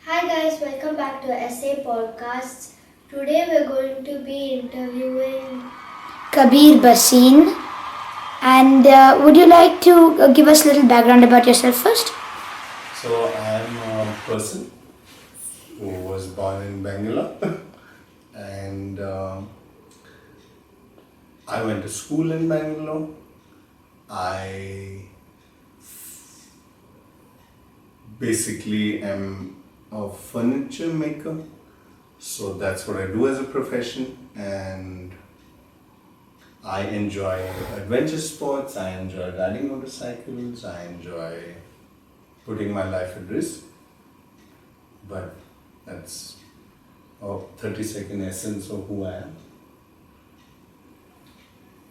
Hi guys, welcome back to Essay Podcasts. Today we're going to be interviewing Kabir, Bhasin. And would you like to give us a little background about yourself first? So I am a person who was born in Bangalore and I went to school in Bangalore. I basically am a furniture maker, so that's what I do as a profession, and I enjoy adventure sports, I enjoy riding motorcycles, I enjoy putting my life at risk. But that's a 30-second essence of who I am.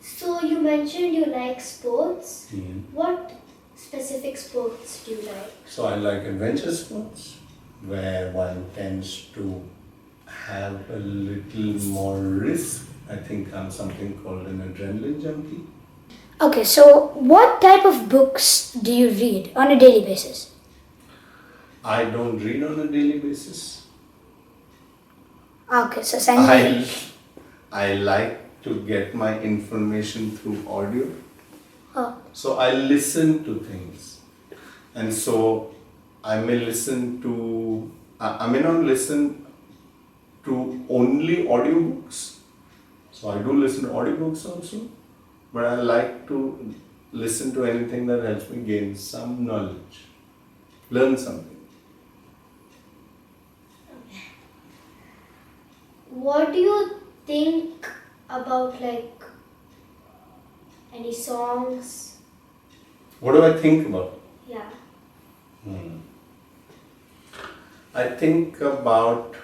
So you mentioned you like sports. Mhm. What specific sports do you like? So I like adventure sports where one tends to have a little more risk. I think I'm something called an adrenaline junkie. Okay, so what type of books do you read on a daily basis? I don't read on a daily basis. Okay, so science. I like to get my information through audio. Oh, So I listen to things, and so I may listen to, I may not listen to only audiobooks. So I do listen to audiobooks also, but I like to listen to anything that helps me gain some knowledge, learn something. What do you think about any songs? What do I think about? Yeah. I think about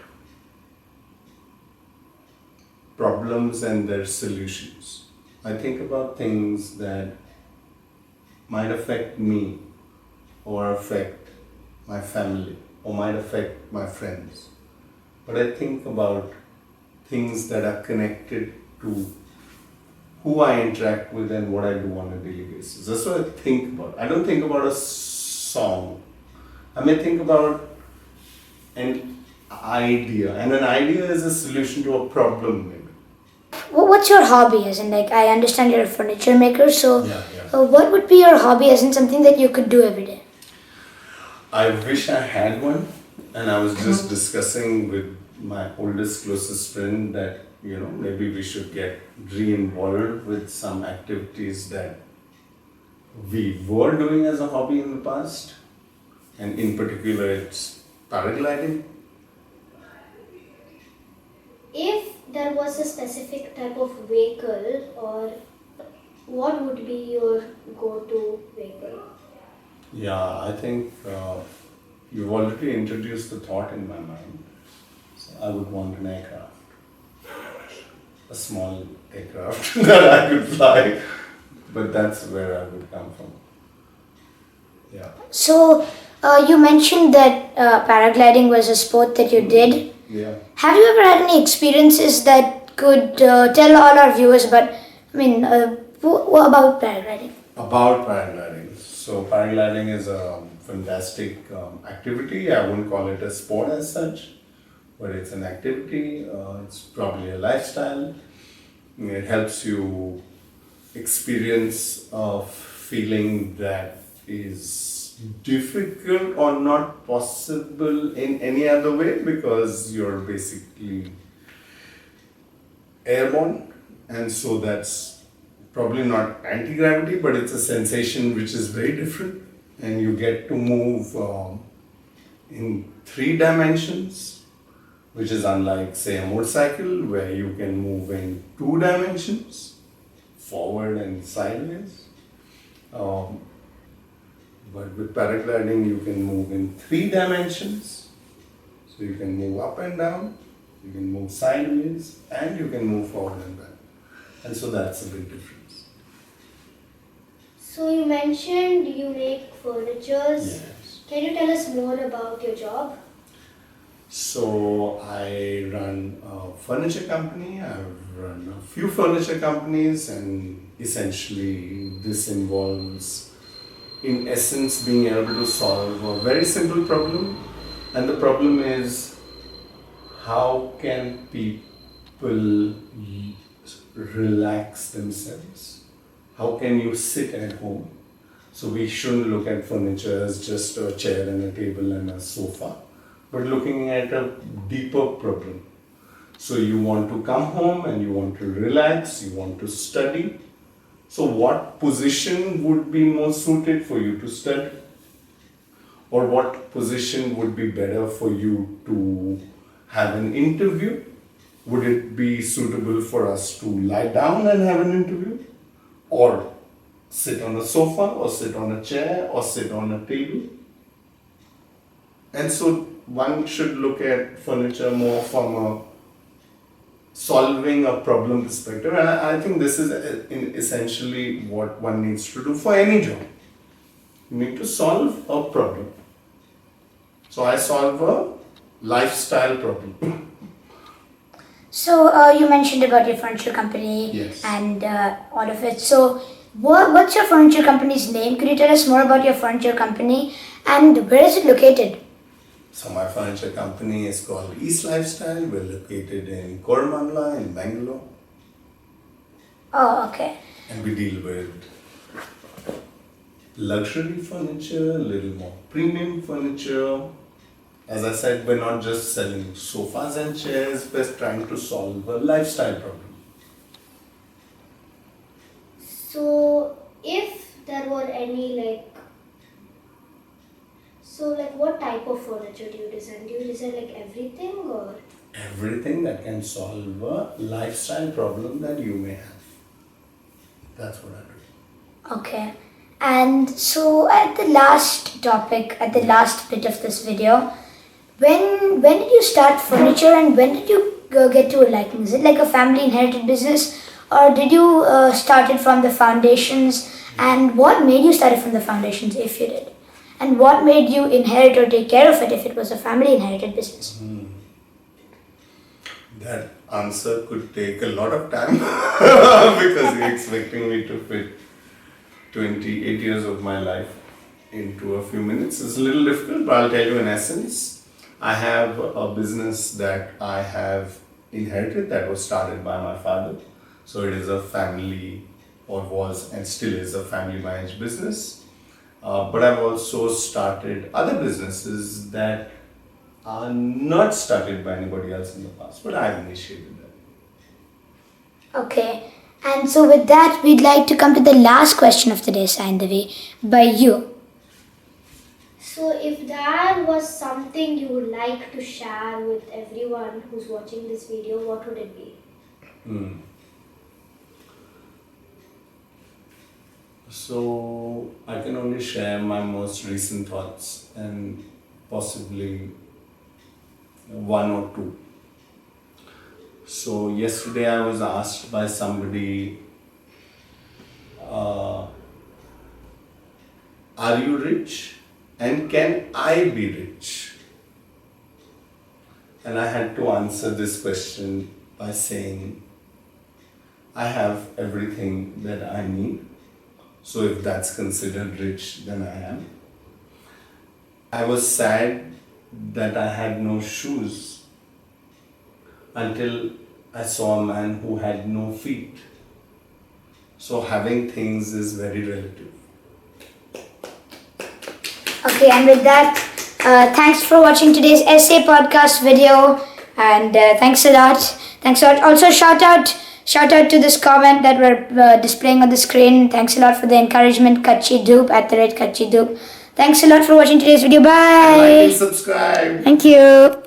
problems and their solutions. I think about things that might affect me or affect my family or might affect my friends. But I think about things that are connected to who I interact with and what I do on a daily basis. That's what I think about. I don't think about a song. I may think about an idea, and an idea is a solution to a problem, maybe. what's your hobby? As in, I understand you're a furniture maker, so Yeah. what would be your hobby as in something that you could do every day? I wish I had one, and I was just discussing with my oldest, closest friend that maybe we should get re-involved with some activities that we were doing as a hobby in the past, and in particular, it's paragliding. If there was a specific type of vehicle, or what would be your go-to vehicle? Yeah, I think you've already introduced the thought in my mind. So I would want an aircraft, a small aircraft that I could fly, but that's where I would come from. Yeah. So you mentioned that paragliding was a sport that you did. Yeah. Have you ever had any experiences that could tell all our viewers about, about paragliding? About paragliding. So paragliding is a fantastic activity. I wouldn't call it a sport as such, but it's an activity. It's probably a lifestyle. It helps you experience a feeling that is difficult or not possible in any other way, because you're basically airborne, and so that's probably not anti-gravity, but it's a sensation which is very different, and you get to move in 3 dimensions, which is unlike, say, a motorcycle where you can move in 2 dimensions, forward and sideways. But with paragliding, you can move in 3 dimensions. So you can move up and down, you can move sideways, and you can move forward and back. And so that's a big difference. So you mentioned you make furnitures. Yes. Can you tell us more about your job? So I run a furniture company. I've run a few furniture companies, and essentially this involves, in essence, being able to solve a very simple problem And the problem is, how can people relax themselves? How can you sit at home? So we shouldn't look at furniture as just a chair and a table and a sofa, but looking at a deeper problem. So you want to come home and you want to relax, you want to study. So what position would be more suited for you to study? Or what position would be better for you to have an interview? Would it be suitable for us to lie down and have an interview? Or sit on a sofa, or sit on a chair, or sit on a table? And so one should look at furniture more from a solving a problem perspective, and I think this is essentially what one needs to do for any job. You need to solve a problem. So I solve a lifestyle problem. So you mentioned about your furniture company. Yes. And all of it. So what's your furniture company's name? Could you tell us more about your furniture company and where is it located? So my furniture company is called East Lifestyle. We're located in Koramangala in Bangalore. Oh, okay. And we deal with luxury furniture, a little more premium furniture. As I said, we're not just selling sofas and chairs, we're trying to solve a lifestyle problem. So, if there were any what type of furniture do you design? Do you design everything or? Everything that can solve a lifestyle problem that you may have. That's what I do. Okay. And so at the last topic, at the last bit of this video, when did you start furniture and when did you get to a liking? Is it like a family inherited business or did you start it from the foundations? And what made you start it from the foundations if you did? And what made you inherit or take care of it if it was a family inherited business? That answer could take a lot of time because you're expecting me to fit 28 years of my life into a few minutes. It's a little difficult, but I'll tell you in essence. I have a business that I have inherited that was started by my father. So it is a family, or was and still is a family managed business. But I've also started other businesses that are not started by anybody else in the past, but I've initiated them. Okay. And so with that, we'd like to come to the last question of today, Saindavi, by you. So, if there was something you would like to share with everyone who's watching this video, what would it be? So I can only share my most recent thoughts and possibly one or two. So yesterday I was asked by somebody, are you rich and can I be rich? And I had to answer this question by saying, I have everything that I need. So if that's considered rich, then I am. I was sad that I had no shoes until I saw a man who had no feet. So having things is very relative. Okay, and with that, thanks for watching today's essay podcast video, and thanks a lot. Thanks a lot. Also, shout out to this comment that we're displaying on the screen. Thanks a lot for the encouragement, Kachi Doop @Kachi Doop. Thanks a lot for watching today's video. Bye. Like and subscribe. Thank you.